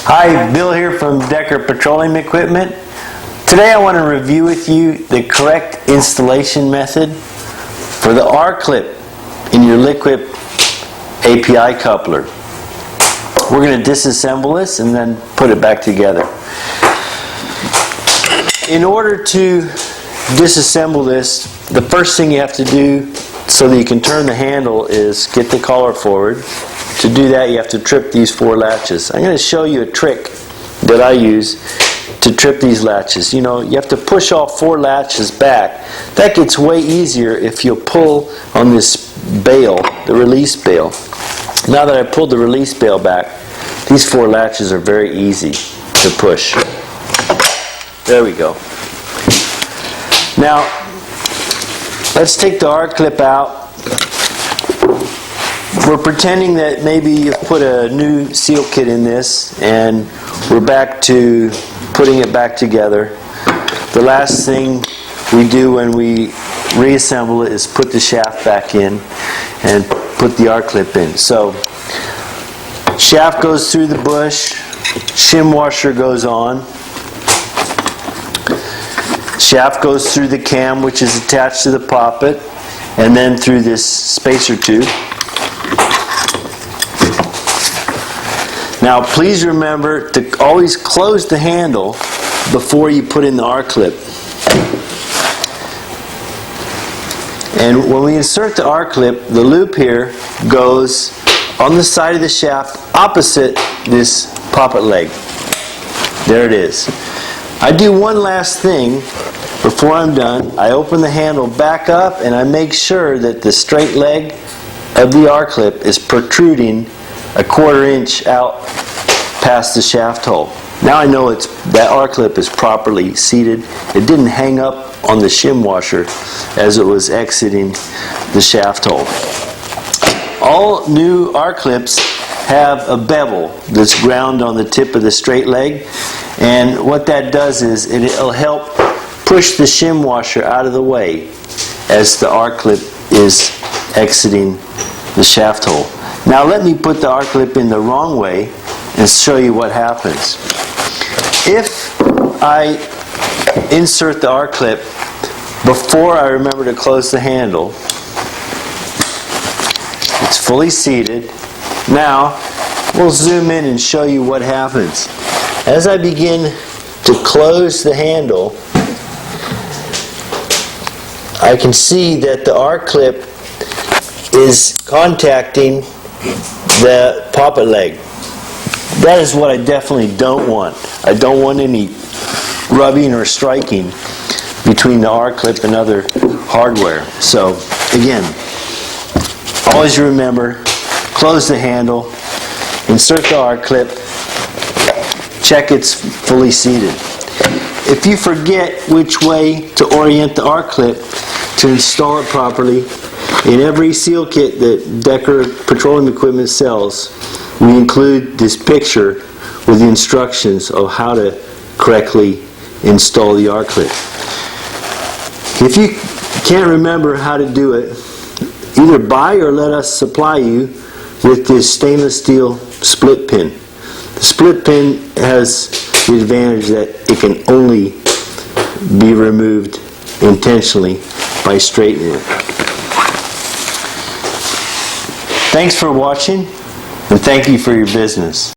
Hi, Bill here from Decker Petroleum Equipment. Today I want to review with you the correct installation method for the R-clip in your LIQUIP API coupler. We're going to disassemble this and then put it back together. In order to disassemble this, the first thing you have to do so that you can turn the handle is get the collar forward. To do that, you have to trip these 4 latches. I'm going to show you a trick that I use to trip these latches. You know, you have to push all 4 latches back. That gets way easier if you pull on this bail, the release bail. Now that I pulled the release bail back, these 4 latches are very easy to push. There we go. Now, let's take the R-clip out. We're pretending that maybe you've put a new seal kit in this and we're back to putting it back together. The last thing we do when we reassemble it is put the shaft back in and put the R-clip in. So, shaft goes through the bush, shim washer goes on, shaft goes through the cam which is attached to the poppet, and then through this spacer tube. Now please remember to always close the handle before you put in the R-clip. And when we insert the R-clip, the loop here goes on the side of the shaft opposite this poppet leg. There it is. I do one last thing before I'm done. I open the handle back up and I make sure that the straight leg of the R-clip is protruding a 1/4 inch out past the shaft hole. Now I know that R-clip is properly seated. It didn't hang up on the shim washer as it was exiting the shaft hole. All new R-clips have a bevel that's ground on the tip of the straight leg, and what that does is it'll help push the shim washer out of the way as the R-clip is exiting the shaft hole. Now let me put the R-clip in the wrong way and show you what happens. If I insert the R-clip before I remember to close the handle, it's fully seated. Now we'll zoom in and show you what happens. As I begin to close the handle, I can see that the R-clip is contacting the poppet leg. That is what I definitely don't want. I don't want any rubbing or striking between the R-clip and other hardware. So again, always remember, close the handle, insert the R-clip, check it's fully seated. If you forget which way to orient the R-clip to install it properly, in every seal kit that Decker Petroleum Equipment sells, we include this picture with the instructions of how to correctly install the R-clip. If you can't remember how to do it, either buy or let us supply you with this stainless steel split pin. The split pin has the advantage that it can only be removed intentionally by straightening it. Thanks for watching, and thank you for your business.